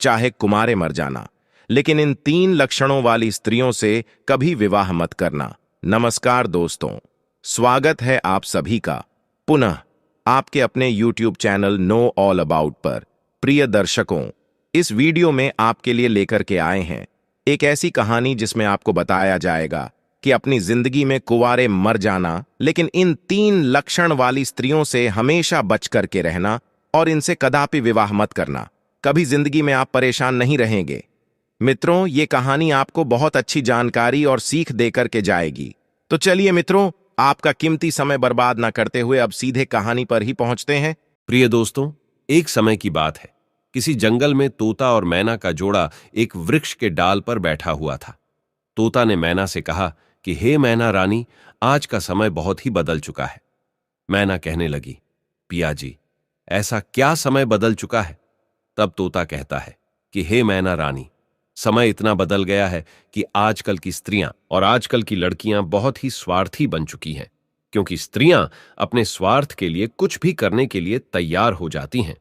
चाहे कुमारे मर जाना, लेकिन इन 3 लक्षणों वाली स्त्रियों से कभी विवाह मत करना। नमस्कार दोस्तों, स्वागत है आप सभी का पुनः आपके अपने YouTube channel know all about पर। प्रिय दर्शकों, इस वीडियो में आपके लिए लेकर के आए हैं एक ऐसी कहानी जिसमें आपको बताया जाएगा कि अपनी जिंदगी में कुंवारे मर जाना, लेकिन इन 3 लक्षण वाली स्त्रियों से हमेशा बच करके रहना और इनसे कदापि विवाह मत करना। कभी जिंदगी में आप परेशान नहीं रहेंगे। मित्रों, ये कहानी आपको बहुत अच्छी जानकारी और सीख देकर के जाएगी। तो चलिए मित्रों, आपका कीमती समय बर्बाद ना करते हुए अब सीधे कहानी पर ही पहुंचते हैं। प्रिय दोस्तों, एक समय की बात है। किसी जंगल में तोता और मैना का जोड़ा एक वृक्ष के डाल पर बैठा हुआ था। तोता ने मैना से कहा कि हे मैना रानी, आज का समय बहुत ही बदल चुका है। मैना कहने लगी, पिया जी, ऐसा क्या समय बदल चुका है? तब तोता कहता है कि हे मैना रानी, समय इतना बदल गया है कि आजकल की स्त्रियां और आजकल की लड़कियां बहुत ही स्वार्थी बन चुकी हैं, क्योंकि स्त्रियां अपने स्वार्थ के लिए कुछ भी करने के लिए तैयार हो जाती हैं।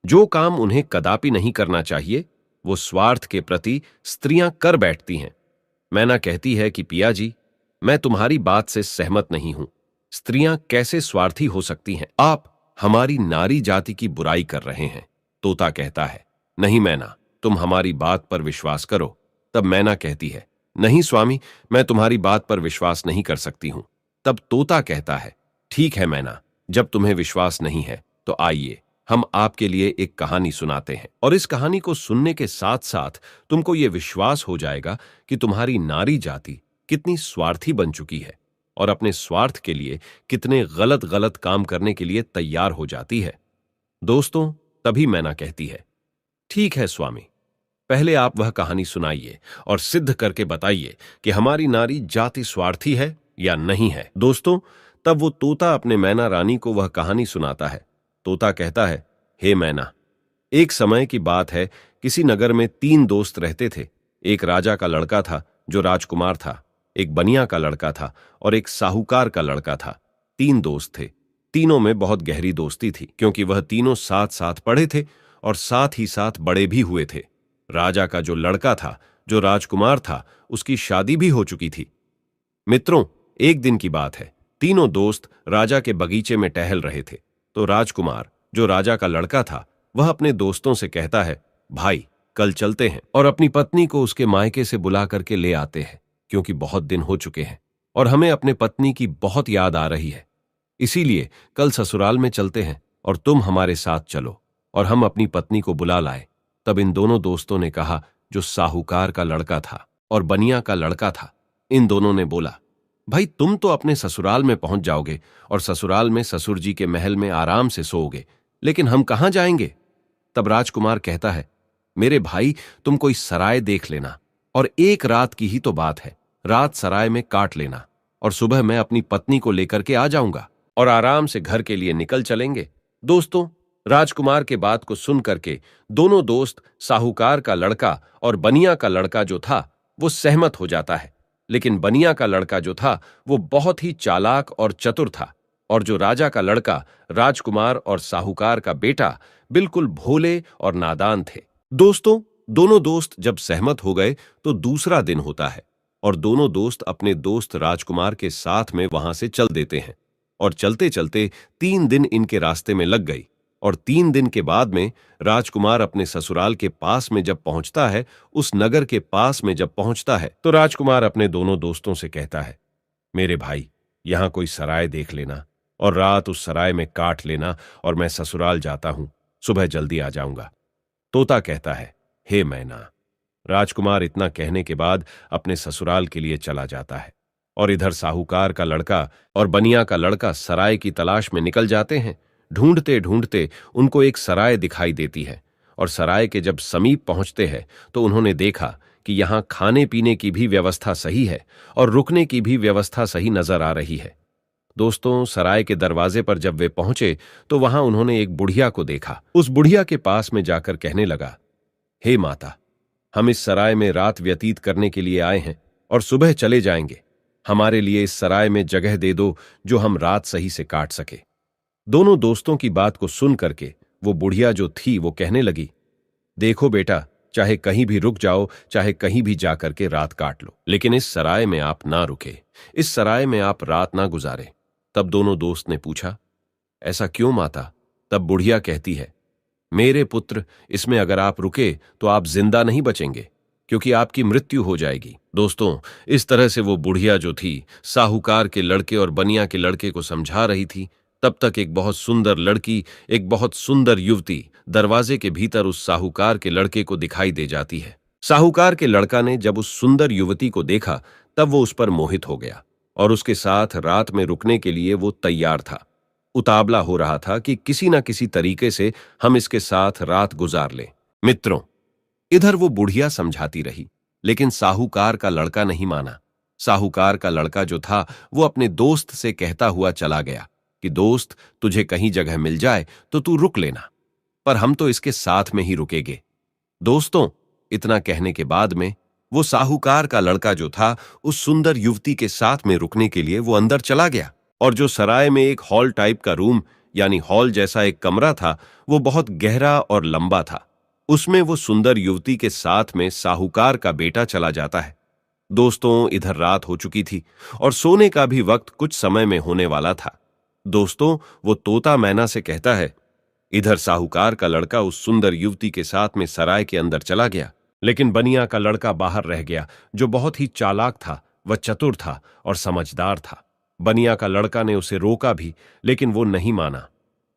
जो काम उन्हें कदापि नहीं करना चाहिए, वो स्वार्थ के प्रति स्त्रियां कर बैठती हैं। मैना कहती है कि पिया जी, मैं तुम्हारी बात से सहमत नहीं हूं। स्त्रियां कैसे स्वार्थी हो सकती हैं? आप हमारी नारी जाति की बुराई कर रहे हैं। तोता कहता है, नहीं मैना, तुम हमारी बात पर विश्वास करो। तब मैना कहती है, नहीं स्वामी, मैं तुम्हारी बात पर विश्वास नहीं कर सकती हूं। तब तोता कहता है, ठीक है मैना, जब तुम्हें विश्वास नहीं है तो आइए हम आपके लिए एक कहानी सुनाते हैं, और इस कहानी को सुनने के साथ साथ तुमको यह विश्वास हो जाएगा कि तुम्हारी नारी जाति कितनी स्वार्थी बन चुकी है और अपने स्वार्थ के लिए कितने गलत गलत काम करने के लिए तैयार हो जाती है। दोस्तों, तभी मैना कहती है, ठीक है स्वामी, पहले आप वह कहानी सुनाइए और सिद्ध करके बताइए कि हमारी नारी जाति स्वार्थी है या नहीं है। दोस्तों, तब वो तोता अपने मैना रानी को वह कहानी सुनाता है। तोता कहता है, हे मैना, एक समय की बात है, किसी नगर में 3 दोस्त रहते थे। एक राजा का लड़का था जो राजकुमार था, एक बनिया का लड़का था और एक साहूकार का लड़का था। 3 दोस्त थे। तीनों में बहुत गहरी दोस्ती थी, क्योंकि वह तीनों साथ साथ पढ़े थे और साथ ही साथ बड़े भी हुए थे। राजा का जो लड़का था, जो राजकुमार था, उसकी शादी भी हो चुकी थी। मित्रों, एक दिन की बात है, तीनों दोस्त राजा के बगीचे में टहल रहे थे। तो राजकुमार, जो राजा का लड़का था, वह अपने दोस्तों से कहता है, भाई, कल चलते हैं और अपनी पत्नी को उसके मायके से बुला करके ले आते हैं, क्योंकि बहुत दिन हो चुके हैं और हमें अपने पत्नी की बहुत याद आ रही है। इसीलिए कल ससुराल में चलते हैं और तुम हमारे साथ चलो और हम अपनी पत्नी को बुला लाए। तब इन दोनों दोस्तों ने कहा, जो साहूकार का लड़का था और बनिया का लड़का था, इन दोनों ने बोला, भाई, तुम तो अपने ससुराल में पहुंच जाओगे और ससुराल में ससुर जी के महल में आराम से सोओगे, लेकिन हम कहां जाएंगे? तब राजकुमार कहता है, मेरे भाई, तुम कोई सराय देख लेना और एक रात की ही तो बात है, रात सराय में काट लेना और सुबह मैं अपनी पत्नी को लेकर के आ जाऊंगा और आराम से घर के लिए निकल चलेंगे। दोस्तों, राजकुमार के बात को सुन करके दोनों दोस्त, साहूकार का लड़का और बनिया का लड़का जो था, वो सहमत हो जाता है। लेकिन बनिया का लड़का जो था, वो बहुत ही चालाक और चतुर था, और जो राजा का लड़का, राजकुमार और साहूकार का बेटा, बिल्कुल भोले और नादान थे। दोस्तों, दोनों दोस्त जब सहमत हो गए तो दूसरा दिन होता है और दोनों दोस्त अपने दोस्त राजकुमार के साथ में वहां से चल देते हैं, और चलते चलते 3 दिन इनके रास्ते में लग गई। और 3 दिन के बाद में राजकुमार अपने ससुराल के पास में जब पहुंचता है, उस नगर के पास में जब पहुंचता है, तो राजकुमार अपने दोनों दोस्तों से कहता है, मेरे भाई, यहां कोई सराय देख लेना और रात उस सराय में काट लेना और मैं ससुराल जाता हूं, सुबह जल्दी आ जाऊंगा। तोता कहता है, हे मैना। राजकुमार इतना कहने के बाद अपने ससुराल के लिए चला जाता है, और इधर साहूकार का लड़का और बनिया का लड़का सराय की तलाश में निकल जाते हैं। ढूंढते ढूंढते उनको एक सराय दिखाई देती है, और सराय के जब समीप पहुंचते हैं तो उन्होंने देखा कि यहां खाने पीने की भी व्यवस्था सही है और रुकने की भी व्यवस्था सही नजर आ रही है। दोस्तों, सराय के दरवाजे पर जब वे पहुंचे तो वहां उन्होंने एक बुढ़िया को देखा। उस बुढ़िया के पास में जाकर कहने लगा, हे माता, हम इस सराय में रात व्यतीत करने के लिए आए हैं और सुबह चले जाएंगे। हमारे लिए इस सराय में जगह दे दो जो हम रात सही से काट सके। दोनों दोस्तों की बात को सुन करके वो बुढ़िया जो थी वो कहने लगी, देखो बेटा, चाहे कहीं भी रुक जाओ, चाहे कहीं भी जाकर के रात काट लो, लेकिन इस सराय में आप ना रुके, इस सराय में आप रात ना गुजारे। तब दोनों दोस्त ने पूछा, ऐसा क्यों माता? तब बुढ़िया कहती है, मेरे पुत्र, इसमें अगर आप रुके तो आप जिंदा नहीं बचेंगे, क्योंकि आपकी मृत्यु हो जाएगी। दोस्तों, इस तरह से वो बुढ़िया जो थी साहूकार के लड़के और बनिया के लड़के को समझा रही थी। तब तक एक बहुत सुंदर लड़की, एक बहुत सुंदर युवती दरवाजे के भीतर उस साहूकार के लड़के को दिखाई दे जाती है। साहूकार के लड़का ने जब उस सुंदर युवती को देखा तब वो उस पर मोहित हो गया और उसके साथ रात में रुकने के लिए वो तैयार था। उतावला हो रहा था कि किसी ना किसी तरीके से हम इसके साथ रात गुजार लें। मित्रों, इधर वो बुढ़िया समझाती रही, लेकिन साहूकार का लड़का नहीं माना। साहूकार का लड़का जो था वो अपने दोस्त से कहता हुआ चला गया कि दोस्त, तुझे कहीं जगह मिल जाए तो तू रुक लेना, पर हम तो इसके साथ में ही रुकेंगे। दोस्तों, इतना कहने के बाद में वो साहूकार का लड़का जो था उस सुंदर युवती के साथ में रुकने के लिए वो अंदर चला गया। और जो सराय में एक हॉल टाइप का रूम, यानी हॉल जैसा एक कमरा था, वो बहुत गहरा और लंबा था। उसमें वो सुंदर युवती के साथ में साहूकार का बेटा चला जाता है। दोस्तों, इधर रात हो चुकी थी और सोने का भी वक्त कुछ समय में होने वाला था। दोस्तों, वो तोता मैना से कहता है, इधर साहूकार का लड़का उस सुंदर युवती के साथ में सराय के अंदर चला गया, लेकिन बनिया का लड़का बाहर रह गया, जो बहुत ही चालाक था, वह चतुर था और समझदार था। बनिया का लड़का ने उसे रोका भी, लेकिन वो नहीं माना।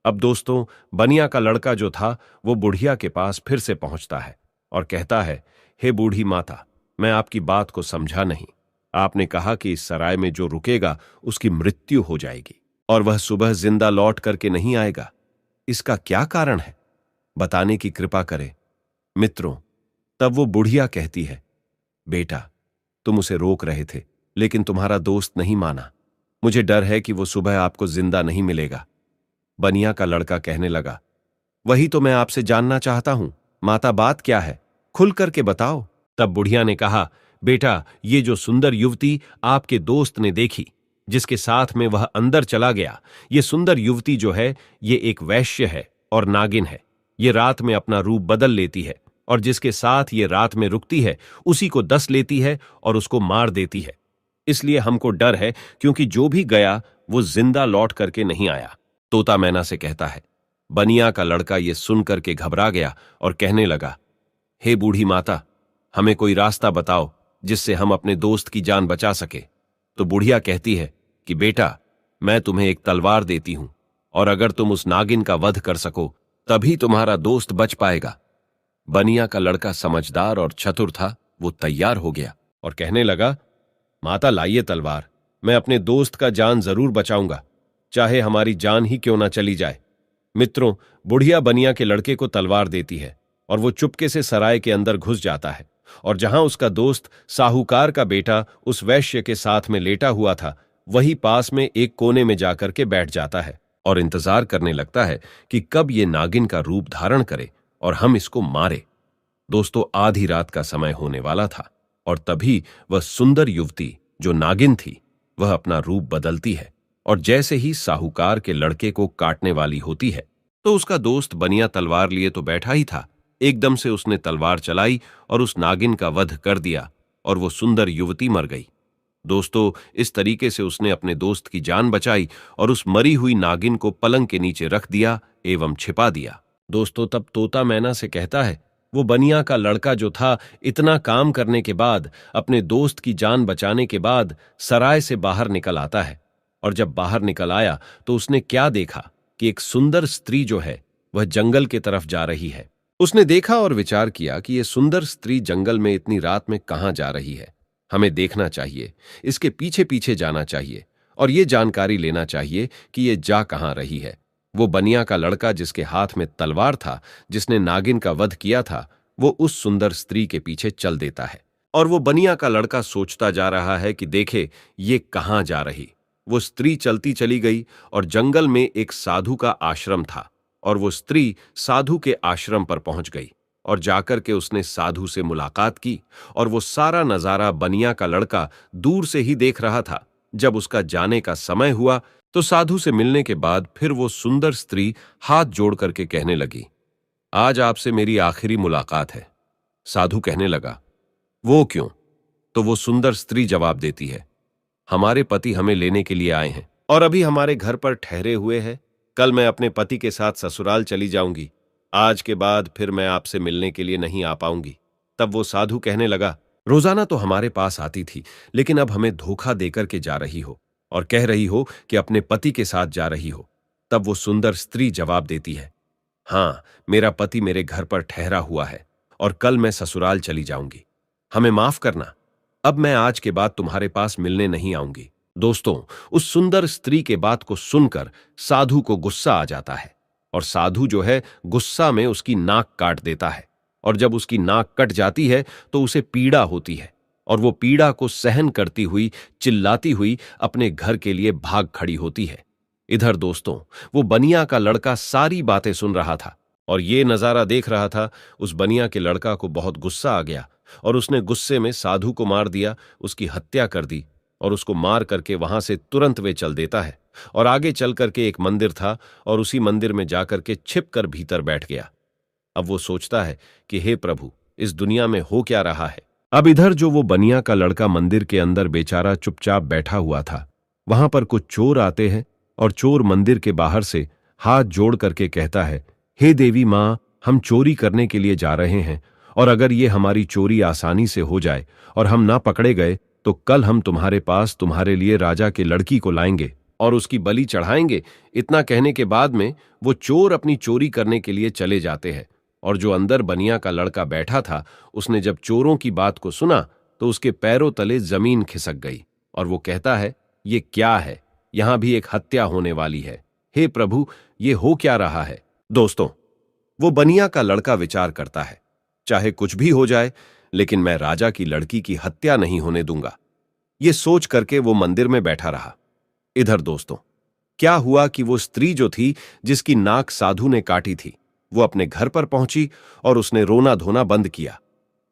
अब दोस्तों, बनिया का लड़का जो था वो बुढ़िया के पास फिर से पहुंचता है और कहता है, हे बूढ़ी माता, मैं आपकी बात को समझा नहीं। आपने कहा कि इस सराय में जो रुकेगा उसकी मृत्यु हो जाएगी और वह सुबह जिंदा लौट करके नहीं आएगा। इसका क्या कारण है? बताने की कृपा करें। मित्रों, तब वो बुढ़िया कहती है, बेटा, तुम उसे रोक रहे थे, लेकिन तुम्हारा दोस्त नहीं माना। मुझे डर है कि वो सुबह आपको जिंदा नहीं मिलेगा। बनिया का लड़का कहने लगा, वही तो मैं आपसे जानना चाहता हूं, माता, बात क्या है? खुल करके बताओ। तब बुढ़िया ने कहा, बेटा, ये जो सुंदर युवती आपके दोस्त ने देखी, जिसके साथ में वह अंदर चला गया, ये सुंदर युवती जो है ये एक वैश्य है और नागिन है। ये रात में अपना रूप बदल लेती है और जिसके साथ ये रात में रुकती है उसी को डस लेती है और उसको मार देती है। इसलिए हमको डर है, क्योंकि जो भी गया वो जिंदा लौट करके नहीं आया। तोता मैना से कहता है। बनिया का लड़का ये सुन करके घबरा गया और कहने लगा, हे बूढ़ी माता, हमें कोई रास्ता बताओ जिससे हम अपने दोस्त की जान बचा सके। तो बुढ़िया कहती है कि बेटा, मैं तुम्हें एक तलवार देती हूं और अगर तुम उस नागिन का वध कर सको तभी तुम्हारा दोस्त बच पाएगा। बनिया का लड़का समझदार और चतुर था, वो तैयार हो गया और कहने लगा, माता, लाइए तलवार, मैं अपने दोस्त का जान जरूर बचाऊंगा, चाहे हमारी जान ही क्यों ना चली जाए। मित्रों, बुढ़िया बनिया के लड़के को तलवार देती है और वो चुपके से सराय के अंदर घुस जाता है और जहां उसका दोस्त साहूकार का बेटा उस वैश्य के साथ में लेटा हुआ था, वही पास में एक कोने में जाकर के बैठ जाता है और इंतजार करने लगता है कि कब ये नागिन का रूप धारण करे और हम इसको मारे। दोस्तों, आधी रात का समय होने वाला था और तभी वह सुंदर युवती जो नागिन थी वह अपना रूप बदलती है और जैसे ही साहूकार के लड़के को काटने वाली होती है तो उसका दोस्त बनिया तलवार लिए तो बैठा ही था, एकदम से उसने तलवार चलाई और उस नागिन का वध कर दिया और वो सुंदर युवती मर गई। दोस्तों, इस तरीके से उसने अपने दोस्त की जान बचाई और उस मरी हुई नागिन को पलंग के नीचे रख दिया एवं छिपा दिया। दोस्तों, तब तोता मैना से कहता है, वो बनिया का लड़का जो था इतना काम करने के बाद, अपने दोस्त की जान बचाने के बाद सराय से बाहर निकल आता है और जब बाहर निकल आया तो उसने क्या देखा कि एक सुंदर स्त्री जो है वह जंगल की तरफ जा रही है। उसने देखा और विचार किया कि यह सुंदर स्त्री जंगल में इतनी रात में कहां जा रही है। हमें देखना चाहिए, इसके पीछे पीछे जाना चाहिए और ये जानकारी लेना चाहिए कि ये जा कहां रही है। वो बनिया का लड़का जिसके हाथ में तलवार था, जिसने नागिन का वध किया था, वो उस सुंदर स्त्री के पीछे चल देता है और वो बनिया का लड़का सोचता जा रहा है कि देखे ये कहां जा रही। वो स्त्री चलती चली गई और जंगल में एक साधु का आश्रम था और वो स्त्री साधु के आश्रम पर पहुंच गई और जाकर के उसने साधु से मुलाकात की और वो सारा नजारा बनिया का लड़का दूर से ही देख रहा था। जब उसका जाने का समय हुआ तो साधु से मिलने के बाद फिर वो सुंदर स्त्री हाथ जोड़ करके कहने लगी, आज आपसे मेरी आखिरी मुलाकात है। साधु कहने लगा, वो क्यों? तो वो सुंदर स्त्री जवाब देती है, हमारे पति हमें लेने के लिए आए हैं और अभी हमारे घर पर ठहरे हुए हैं। कल मैं अपने पति के साथ ससुराल चली जाऊंगी। आज के बाद फिर मैं आपसे मिलने के लिए नहीं आ पाऊंगी। तब वो साधु कहने लगा, रोजाना तो हमारे पास आती थी, लेकिन अब हमें धोखा देकर के जा रही हो और कह रही हो कि अपने पति के साथ जा रही हो। तब वो सुंदर स्त्री जवाब देती है, हाँ, मेरा पति मेरे घर पर ठहरा हुआ है और कल मैं ससुराल चली जाऊंगी। हमें माफ करना, अब मैं आज के बाद तुम्हारे पास मिलने नहीं आऊंगी। दोस्तों, उस सुंदर स्त्री के बात को सुनकर साधु को गुस्सा आ जाता है और साधु जो है गुस्सा में उसकी नाक काट देता है। और जब उसकी नाक कट जाती है तो उसे पीड़ा होती है और वो पीड़ा को सहन करती हुई चिल्लाती हुई अपने घर के लिए भाग खड़ी होती है। इधर दोस्तों, वो बनिया का लड़का सारी बातें सुन रहा था और ये नजारा देख रहा था। उस बनिया के लड़का को बहुत गुस्सा आ गया और उसने गुस्से में साधु को मार दिया, उसकी हत्या कर दी और उसको मार करके वहां से तुरंत वे चल देता है और आगे चल करके एक मंदिर था और उसी मंदिर में जाकर के छिप कर भीतर बैठ गया। अब वो सोचता है कि हे प्रभु, इस दुनिया में हो क्या रहा है। अब इधर जो वो बनिया का लड़का मंदिर के अंदर बेचारा चुपचाप बैठा हुआ था, वहां पर कुछ चोर आते हैं और चोर मंदिर के बाहर से हाथ जोड़ करके कहता है, हे देवी मां, हम चोरी करने के लिए जा रहे हैं और अगर ये हमारी चोरी आसानी से हो जाए और हम ना पकड़े गए तो कल हम तुम्हारे पास तुम्हारे लिए राजा के लड़की को लाएंगे और उसकी बलि चढ़ाएंगे। इतना कहने के बाद में वो चोर अपनी चोरी करने के लिए चले जाते हैं और जो अंदर बनिया का लड़का बैठा था, उसने जब चोरों की बात को सुना तो उसके पैरों तले जमीन खिसक गई और वो कहता है, ये क्या है? यहां भी एक हत्या होने वाली है। हे प्रभु, ये हो क्या रहा है? दोस्तों, वो बनिया का लड़का विचार करता है, चाहे कुछ भी हो जाए, लेकिन मैं राजा की लड़की की हत्या नहीं होने दूंगा। ये सोच करके वो मंदिर में बैठा रहा। इधर दोस्तों, क्या हुआ कि वो स्त्री जो थी जिसकी नाक साधु ने काटी थी, वो अपने घर पर पहुंची और उसने रोना धोना बंद किया।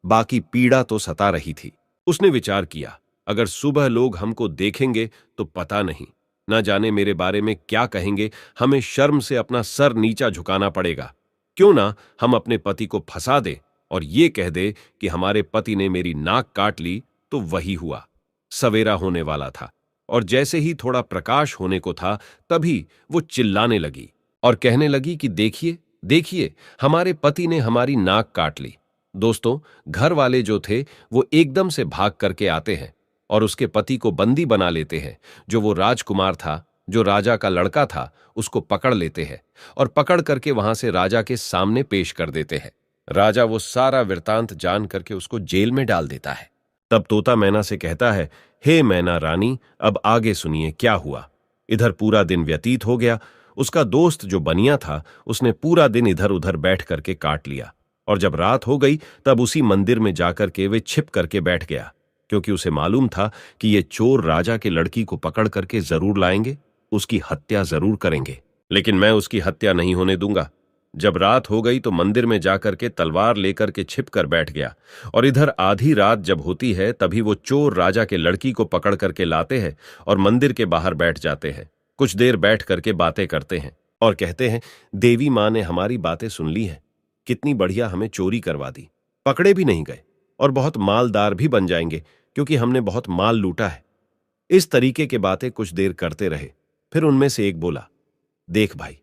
बाकी पीड़ा तो सता रही थी। उसने विचार किया, अगर सुबह लोग हमको देखेंगे तो पता नहीं, ना जाने मेरे बारे में क्या कहेंगे। हमें शर्म से अपना सर नीचा झुकाना पड़ेगा। क्यों ना हम अपने पति को फंसा दे और ये कह दे कि हमारे पति ने मेरी नाक काट ली। तो वही हुआ। सवेरा होने वाला था और जैसे ही थोड़ा प्रकाश होने को था, तभी वो चिल्लाने लगी और कहने लगी कि देखिए देखिए, हमारे पति ने हमारी नाक काट ली। दोस्तों, घर वाले जो थे वो एकदम से भाग करके आते हैं और उसके पति को बंदी बना लेते हैं। जो वो राजकुमार था, जो राजा का लड़का था, उसको पकड़ लेते हैं और पकड़ करके वहां से राजा के सामने पेश कर देते हैं। राजा वो सारा वृतांत जान करके उसको जेल में डाल देता है। तब तोता मैना से कहता है, हे मैना रानी, अब आगे सुनिए क्या हुआ। इधर पूरा दिन व्यतीत हो गया। उसका दोस्त जो बनिया था, उसने पूरा दिन इधर उधर बैठ करके काट लिया और जब रात हो गई तब उसी मंदिर में जाकर के वे छिप करके बैठ गया, क्योंकि उसे मालूम था कि ये चोर राजा के लड़की को पकड़ करके जरूर लाएंगे, उसकी हत्या जरूर करेंगे, लेकिन मैं उसकी हत्या नहीं होने दूंगा। जब रात हो गई तो मंदिर में जाकर के तलवार लेकर के छिप कर बैठ गया और इधर आधी रात जब होती है तभी वो चोर राजा के लड़की को पकड़ करके लाते हैं और मंदिर के बाहर बैठ जाते हैं। कुछ देर बैठ करके बातें करते हैं और कहते हैं, देवी मां ने हमारी बातें सुन ली हैं, कितनी बढ़िया हमें चोरी करवा दी, पकड़े भी नहीं गए और बहुत मालदार भी बन जाएंगे क्योंकि हमने बहुत माल लूटा है। इस तरीके के बातें कुछ देर करते रहे। फिर उनमें से एक बोला, देख भाई,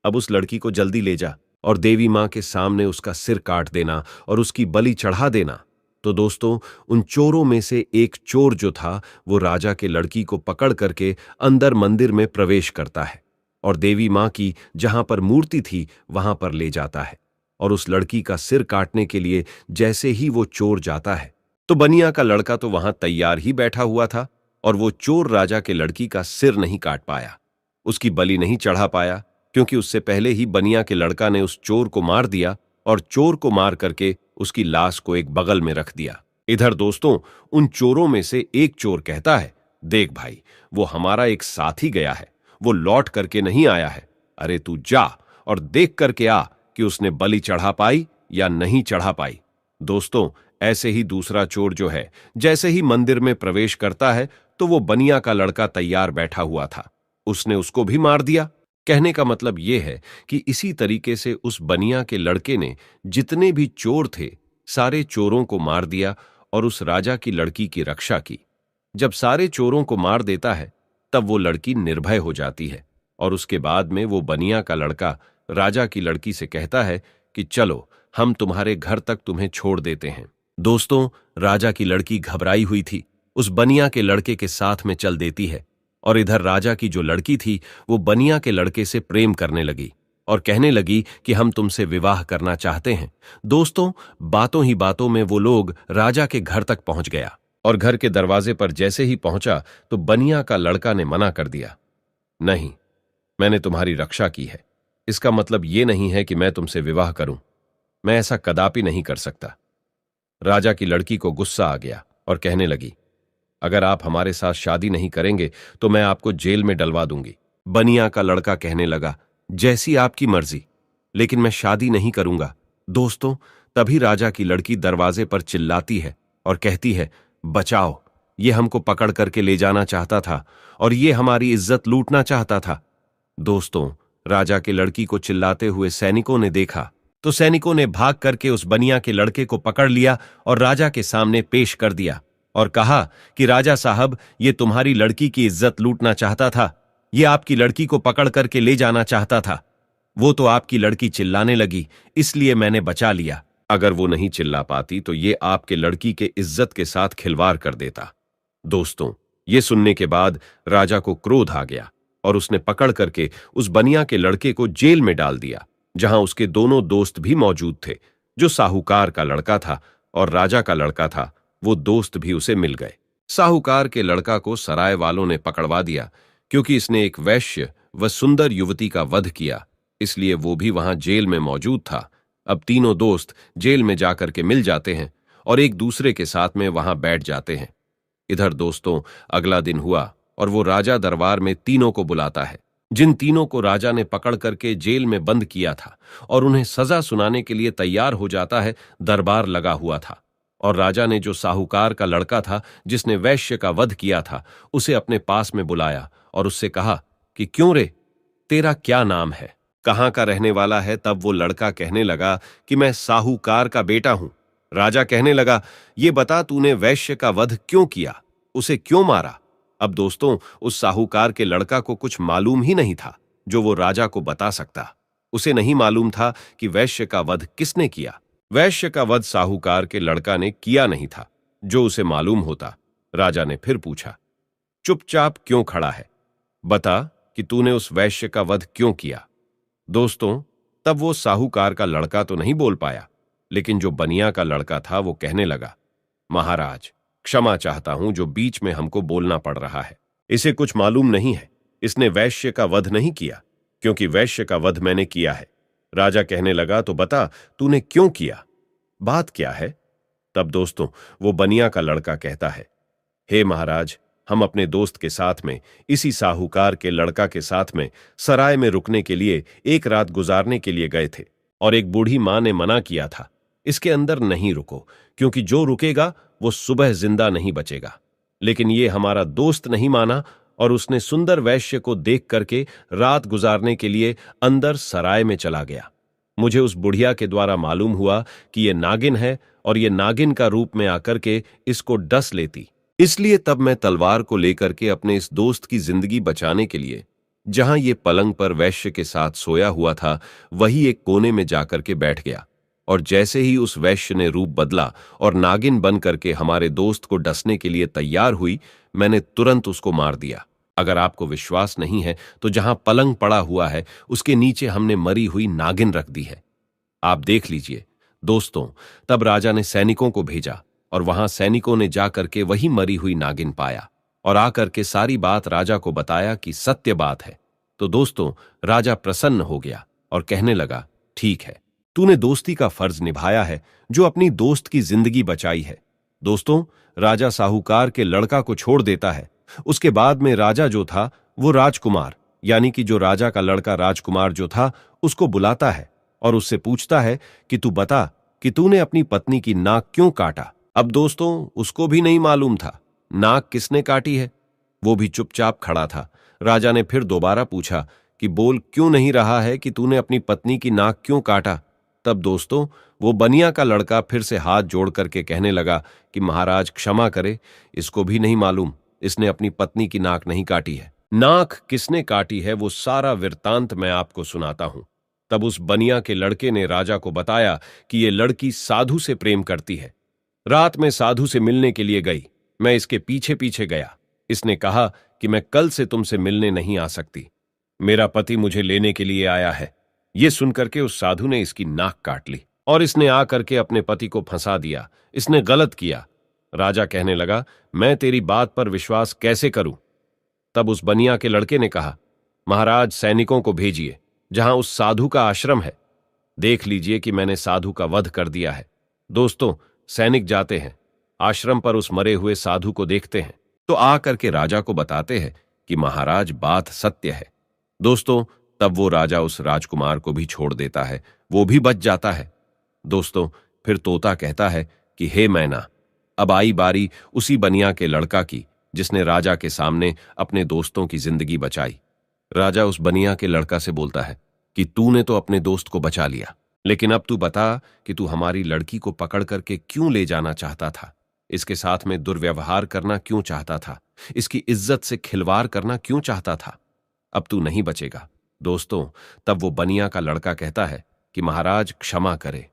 अब उस लड़की को जल्दी ले जा और देवी मां के सामने उसका सिर काट देना और उसकी बलि चढ़ा देना। तो दोस्तों, उन चोरों में से एक चोर जो था वो राजा के लड़की को पकड़ करके अंदर मंदिर में प्रवेश करता है और देवी मां की जहां पर मूर्ति थी वहां पर ले जाता है और उस लड़की का सिर काटने के लिए जैसे ही वो चोर जाता है तो बनिया का लड़का तो वहां तैयार ही बैठा हुआ था और वो चोर राजा के लड़की का सिर नहीं काट पाया, उसकी बलि नहीं चढ़ा पाया, क्योंकि उससे पहले ही बनिया के लड़का ने उस चोर को मार दिया और चोर को मार करके उसकी लाश को एक बगल में रख दिया। इधर दोस्तों, उन चोरों में से एक चोर कहता है, देख भाई, वो हमारा एक साथी गया है, वो लौट करके नहीं आया है। अरे तू जा और देख करके आ कि उसने बलि चढ़ा पाई या नहीं चढ़ा पाई। दोस्तों, ऐसे ही दूसरा चोर जो है जैसे ही मंदिर में प्रवेश करता है तो वो बनिया का लड़का तैयार बैठा हुआ था, उसने उसको भी मार दिया। कहने का मतलब यह है कि इसी तरीके से उस बनिया के लड़के ने जितने भी चोर थे सारे चोरों को मार दिया और उस राजा की लड़की की रक्षा की। जब सारे चोरों को मार देता है तब वो लड़की निर्भय हो जाती है और उसके बाद में वो बनिया का लड़का राजा की लड़की से कहता है कि चलो हम तुम्हारे घर तक तुम्हें छोड़ देते हैं। दोस्तों, राजा की लड़की घबराई हुई थी, उस बनिया के लड़के के साथ में चल देती है और इधर राजा की जो लड़की थी वो बनिया के लड़के से प्रेम करने लगी और कहने लगी कि हम तुमसे विवाह करना चाहते हैं। दोस्तों, बातों ही बातों में वो लोग राजा के घर तक पहुंच गया और घर के दरवाजे पर जैसे ही पहुंचा तो बनिया का लड़का ने मना कर दिया, नहीं, मैंने तुम्हारी रक्षा की है, इसका मतलब ये नहीं है कि मैं तुमसे विवाह करूं, मैं ऐसा कदापि नहीं कर सकता। राजा की लड़की को गुस्सा आ गया और कहने लगी, अगर आप हमारे साथ शादी नहीं करेंगे तो मैं आपको जेल में डलवा दूंगी। बनिया का लड़का कहने लगा, जैसी आपकी मर्जी, लेकिन मैं शादी नहीं करूंगा। दोस्तों, तभी राजा की लड़की दरवाजे पर चिल्लाती है और कहती है, बचाओ, ये हमको पकड़ करके ले जाना चाहता था और ये हमारी इज्जत लूटना चाहता था। दोस्तों, राजा की लड़की को चिल्लाते हुए सैनिकों ने देखा तो सैनिकों ने भाग करके उस बनिया के लड़के को पकड़ लिया और राजा के सामने पेश कर दिया और कहा कि राजा साहब, ये तुम्हारी लड़की की इज्जत लूटना चाहता था, ये आपकी लड़की को पकड़ करके ले जाना चाहता था। वो तो आपकी लड़की चिल्लाने लगी, इसलिए मैंने बचा लिया। अगर वो नहीं चिल्ला पाती तो ये आपके लड़की के इज्जत के साथ खिलवाड़ कर देता। दोस्तों, ये सुनने के बाद राजा को क्रोध आ गया और उसने पकड़ करके उस बनिया के लड़के को जेल में डाल दिया, जहां उसके दोनों दोस्त भी मौजूद थे। जो साहूकार का लड़का था और राजा का लड़का था, वो दोस्त भी उसे मिल गए। साहूकार के लड़का को सराय वालों ने पकड़वा दिया क्योंकि इसने एक वैश्य व सुंदर युवती का वध किया, इसलिए वो भी वहां जेल में मौजूद था। अब तीनों दोस्त जेल में जाकर के मिल जाते हैं और एक दूसरे के साथ में वहां बैठ जाते हैं। इधर दोस्तों, अगला दिन हुआ और वो राजा दरबार में तीनों को बुलाता है, जिन तीनों को राजा ने पकड़ करके जेल में बंद किया था, और उन्हें सजा सुनाने के लिए तैयार हो जाता है। दरबार लगा हुआ था और राजा ने जो साहूकार का लड़का था जिसने वैश्य का वध किया था, उसे अपने पास में बुलाया और उससे कहा कि क्यों रे, तेरा क्या नाम है, कहां का रहने वाला है। तब वो लड़का कहने लगा कि मैं साहूकार का बेटा हूं। राजा कहने लगा, ये बता, तूने वैश्य का वध क्यों किया, उसे क्यों मारा। अब दोस्तों, उस साहूकार के लड़का को कुछ मालूम ही नहीं था जो वो राजा को बता सकता। उसे नहीं मालूम था कि वैश्य का वध किसने किया। वैश्य का वध साहूकार के लड़का ने किया नहीं था। जो उसे मालूम होता, राजा ने फिर पूछा, चुपचाप क्यों खड़ा है, बता कि तूने उस वैश्य का वध क्यों किया। दोस्तों, तब वो साहूकार का लड़का तो नहीं बोल पाया, लेकिन जो बनिया का लड़का था वो कहने लगा, महाराज, क्षमा चाहता हूं जो बीच में हमको बोलना पड़ रहा है। इसे कुछ मालूम नहीं है, इसने वैश्य का वध नहीं किया, क्योंकि वैश्य का वध मैंने किया है। राजा कहने लगा, तो बता, तूने क्यों किया, बात क्या है। तब दोस्तों, वो बनिया का लड़का कहता है, हे महाराज, हम अपने दोस्त के साथ में, इसी साहूकार के लड़का के साथ में सराय में रुकने के लिए एक रात गुजारने के लिए गए थे और एक बूढ़ी मां ने मना किया था, इसके अंदर नहीं रुको, क्योंकि जो रुकेगा वो सुबह जिंदा नहीं बचेगा। लेकिन ये हमारा दोस्त नहीं माना और उसने सुंदर वैश्य को देख करके रात गुजारने के लिए अंदर सराय में चला गया। मुझे उस बुढ़िया के द्वारा मालूम हुआ कि ये नागिन है और ये नागिन का रूप में आकर के इसको डस लेती, इसलिए तब मैं तलवार को लेकर के अपने इस दोस्त की जिंदगी बचाने के लिए जहां ये पलंग पर वैश्य के साथ सोया हुआ था, वही एक कोने में जाकर के बैठ गया। और जैसे ही उस वैश्य ने रूप बदला और नागिन बन करके हमारे दोस्त को डसने के लिए तैयार हुई, मैंने तुरंत उसको मार दिया। अगर आपको विश्वास नहीं है तो जहां पलंग पड़ा हुआ है उसके नीचे हमने मरी हुई नागिन रख दी है, आप देख लीजिए। दोस्तों, तब राजा ने सैनिकों को भेजा और वहां सैनिकों ने जाकर के वही मरी हुई नागिन पाया और आकर के सारी बात राजा को बताया कि सत्य बात है। तो दोस्तों, राजा प्रसन्न हो गया और कहने लगा, ठीक है, तूने दोस्ती का फर्ज निभाया है, जो अपनी दोस्त की जिंदगी बचाई है। दोस्तों, राजा साहूकार के लड़का को छोड़ देता है। उसके बाद में राजा जो था वो राजकुमार, यानी कि जो राजा का लड़का राजकुमार जो था, उसको बुलाता है और उससे पूछता है कि तू बता कि तूने अपनी पत्नी की नाक क्यों काटा। अब दोस्तों, उसको भी नहीं मालूम था नाक किसने काटी है, वो भी चुपचाप खड़ा था। राजा ने फिर दोबारा पूछा कि बोल क्यों नहीं रहा है कि तूने अपनी पत्नी की नाक क्यों काटा। तब दोस्तों वो बनिया का लड़का फिर से हाथ जोड़ करके कहने लगा कि महाराज क्षमा करे, इसको भी नहीं मालूम इसने अपनी पत्नी की नाक नहीं काटी है। नाक किसने काटी है वो सारा वृत्तांत मैं आपको सुनाता हूं। तब उस बनिया के लड़के ने राजा को बताया कि ये लड़की साधु से प्रेम करती है। रात में साधु से मिलने के लिए गई, मैं इसके पीछे पीछे गया। इसने कहा कि मैं कल से तुमसे मिलने नहीं आ सकती, मेरा पति मुझे लेने के लिए आया है। ये सुनकर के उस साधु ने इसकी नाक काट ली और इसने आकर के अपने पति को फंसा दिया। इसने गलत किया। राजा कहने लगा, मैं तेरी बात पर विश्वास कैसे करूं? तब उस बनिया के लड़के ने कहा, महाराज सैनिकों को भेजिए जहां उस साधु का आश्रम है, देख लीजिए कि मैंने साधु का वध कर दिया है। दोस्तों सैनिक जाते हैं, आश्रम पर उस मरे हुए साधु को देखते हैं तो आकर के राजा को बताते हैं कि महाराज बात सत्य है। दोस्तों तब वो राजा उस राजकुमार को भी छोड़ देता है, वो भी बच जाता है। दोस्तों फिर तोता कहता है कि हे मैना, अब आई बारी उसी बनिया के लड़का की जिसने राजा के सामने अपने दोस्तों की जिंदगी बचाई। राजा उस बनिया के लड़का से बोलता है कि तूने तो अपने दोस्त को बचा लिया, लेकिन अब तू बता कि तू हमारी लड़की को पकड़ करके क्यों ले जाना चाहता था, इसके साथ में दुर्व्यवहार करना क्यों चाहता था, इसकी इज्जत से खिलवाड़ करना क्यों चाहता था। अब तू नहीं बचेगा। दोस्तों तब वो बनिया का लड़का कहता है कि महाराज क्षमा करे,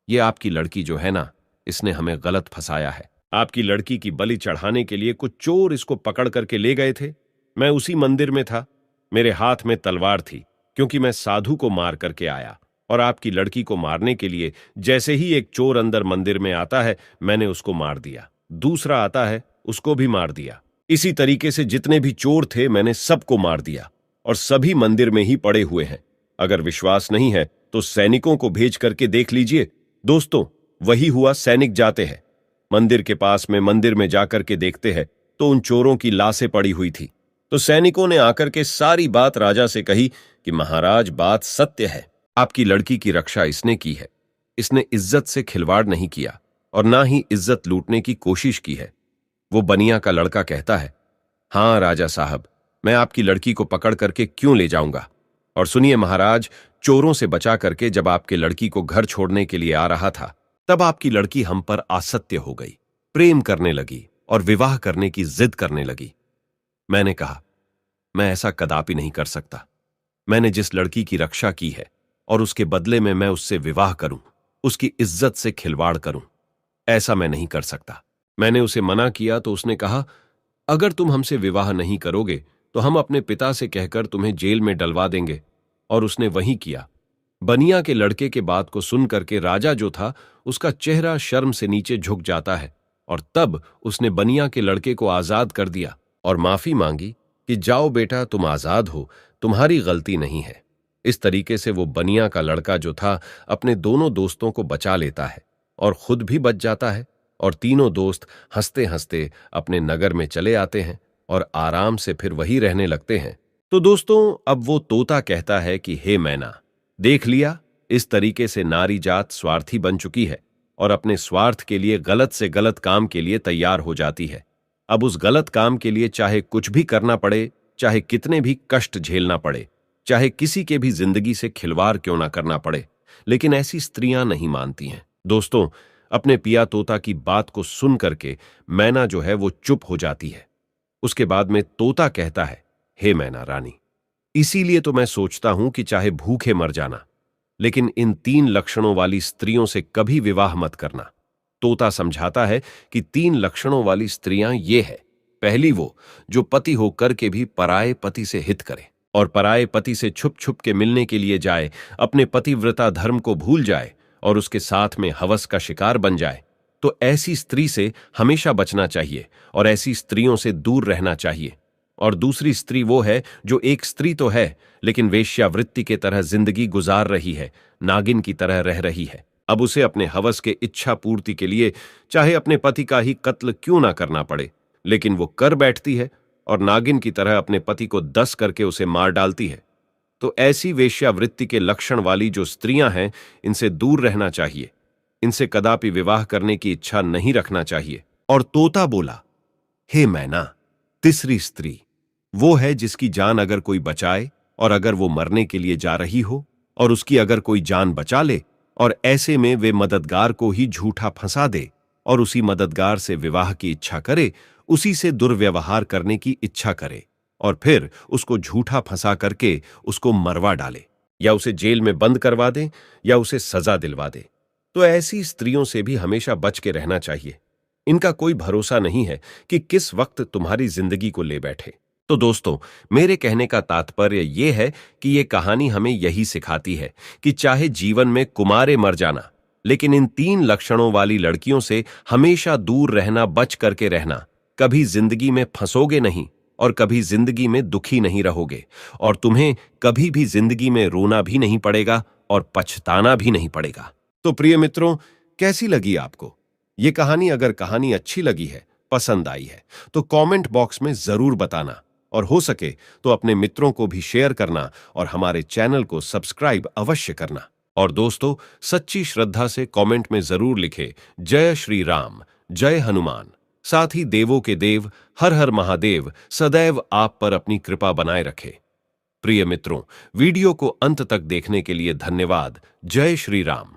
ये आपकी लड़की जो है ना, इसने हमें गलत फंसाया है। आपकी लड़की की बलि चढ़ाने के लिए कुछ चोर इसको पकड़ करके ले गए थे। मैं उसी मंदिर में था, मेरे हाथ में तलवार थी क्योंकि मैं साधु को मार करके आया, और आपकी लड़की को मारने के लिए जैसे ही एक चोर अंदर मंदिर में आता है मैंने उसको मार दिया, दूसरा आता है उसको भी मार दिया। इसी तरीके से जितने भी चोर थे मैंने सबको मार दिया और सभी मंदिर में ही पड़े हुए हैं। अगर विश्वास नहीं है तो सैनिकों को भेज करके देख लीजिए। दोस्तों वही हुआ, सैनिक जाते हैं मंदिर के पास में, मंदिर में जाकर के देखते हैं तो उन चोरों की लाशें पड़ी हुई थी। तो सैनिकों ने आकर के सारी बात राजा से कही कि महाराज बात सत्य है, आपकी लड़की की रक्षा इसने की है, इसने इज्जत से खिलवाड़ नहीं किया और ना ही इज्जत लूटने की कोशिश की है। वो बनिया का लड़का कहता है, हां राजा साहब, मैं आपकी लड़की को पकड़ करके क्यों ले जाऊंगा। और सुनिए महाराज, चोरों से बचा करके जब आपके लड़की को घर छोड़ने के लिए आ रहा था तब आपकी लड़की हम पर आसत्य हो गई, प्रेम करने लगी और विवाह करने की जिद करने लगी। मैंने कहा मैं ऐसा कदापि नहीं कर सकता। मैंने जिस लड़की की रक्षा की है और उसके बदले में मैं उससे विवाह करूं, उसकी इज्जत से खिलवाड़ करूं, ऐसा मैं नहीं कर सकता। मैंने उसे मना किया तो उसने कहा, अगर तुम हमसे विवाह नहीं करोगे तो हम अपने पिता से कहकर तुम्हें जेल में डलवा देंगे। और उसने वही किया। बनिया के लड़के के बात को सुन करके राजा जो था उसका चेहरा शर्म से नीचे झुक जाता है और तब उसने बनिया के लड़के को आजाद कर दिया और माफी मांगी कि जाओ बेटा, तुम आजाद हो, तुम्हारी गलती नहीं है। इस तरीके से वो बनिया का लड़का जो था अपने दोनों दोस्तों को बचा लेता है और खुद भी बच जाता है और तीनों दोस्त हंसते हंसते अपने नगर में चले आते हैं और आराम से फिर वही रहने लगते हैं। तो दोस्तों अब वो तोता कहता है कि हे मैना, देख लिया, इस तरीके से नारी जात स्वार्थी बन चुकी है और अपने स्वार्थ के लिए गलत से गलत काम के लिए तैयार हो जाती है। अब उस गलत काम के लिए चाहे कुछ भी करना पड़े, चाहे कितने भी कष्ट झेलना पड़े, चाहे किसी के भी जिंदगी से खिलवाड़ क्यों ना करना पड़े, लेकिन ऐसी स्त्रियां नहीं मानती हैं। दोस्तों अपने पिया तोता की बात को सुन करके मैना जो है वो चुप हो जाती है। उसके बाद में तोता कहता है, हे मैना रानी, इसीलिए तो मैं सोचता हूं कि चाहे भूखे मर जाना, लेकिन इन 3 लक्षणों वाली स्त्रियों से कभी विवाह मत करना। तोता समझाता है कि 3 लक्षणों वाली स्त्रियां ये है। पहली वो जो पति होकर के भी पराये पति से हित करे और पराये पति से छुप छुप के मिलने के लिए जाए, अपने पतिव्रता धर्म को भूल जाए और उसके साथ में हवस का शिकार बन जाए। तो ऐसी स्त्री से हमेशा बचना चाहिए और ऐसी स्त्रियों से दूर रहना चाहिए। और दूसरी स्त्री वो है जो एक स्त्री तो है लेकिन वेश्यावृत्ति के तरह जिंदगी गुजार रही है, नागिन की तरह रह रही है। अब उसे अपने हवस के इच्छा पूर्ति के लिए चाहे अपने पति का ही कत्ल क्यों ना करना पड़े, लेकिन वो कर बैठती है और नागिन की तरह अपने पति को दस करके उसे मार डालती है। तो ऐसी वेश्यावृत्ति के लक्षण वाली जो स्त्रियां हैं, इनसे दूर रहना चाहिए, इनसे कदापि विवाह करने की इच्छा नहीं रखना चाहिए। और तोता बोला, हे मैना, तीसरी स्त्री वो है जिसकी जान अगर कोई बचाए और अगर वो मरने के लिए जा रही हो और उसकी अगर कोई जान बचा ले और ऐसे में वे मददगार को ही झूठा फंसा दे और उसी मददगार से विवाह की इच्छा करे, उसी से दुर्व्यवहार करने की इच्छा करे और फिर उसको झूठा फंसा करके उसको मरवा डाले या उसे जेल में बंद करवा दे या उसे सजा दिलवा दे। तो ऐसी स्त्रियों से भी हमेशा बच के रहना चाहिए। इनका कोई भरोसा नहीं है कि किस वक्त तुम्हारी जिंदगी को ले बैठे। तो दोस्तों, मेरे कहने का तात्पर्य यह है कि ये कहानी हमें यही सिखाती है कि चाहे जीवन में कुमारे मर जाना, लेकिन इन 3 लक्षणों वाली लड़कियों से हमेशा दूर रहना, बच करके रहना। कभी जिंदगी में फंसोगे नहीं और कभी जिंदगी में दुखी नहीं रहोगे और तुम्हें कभी भी जिंदगी में रोना भी नहीं पड़ेगा और पछताना भी नहीं पड़ेगा। तो प्रिय मित्रों, कैसी लगी आपको ये कहानी? अगर कहानी अच्छी लगी है, पसंद आई है, तो कमेंट बॉक्स में जरूर बताना और हो सके तो अपने मित्रों को भी शेयर करना और हमारे चैनल को सब्सक्राइब अवश्य करना। और दोस्तों, सच्ची श्रद्धा से कमेंट में जरूर लिखे जय श्री राम, जय हनुमान। साथ ही देवों के देव हर हर महादेव सदैव आप पर अपनी कृपा बनाए रखे। प्रिय मित्रों, वीडियो को अंत तक देखने के लिए धन्यवाद। जय श्री राम।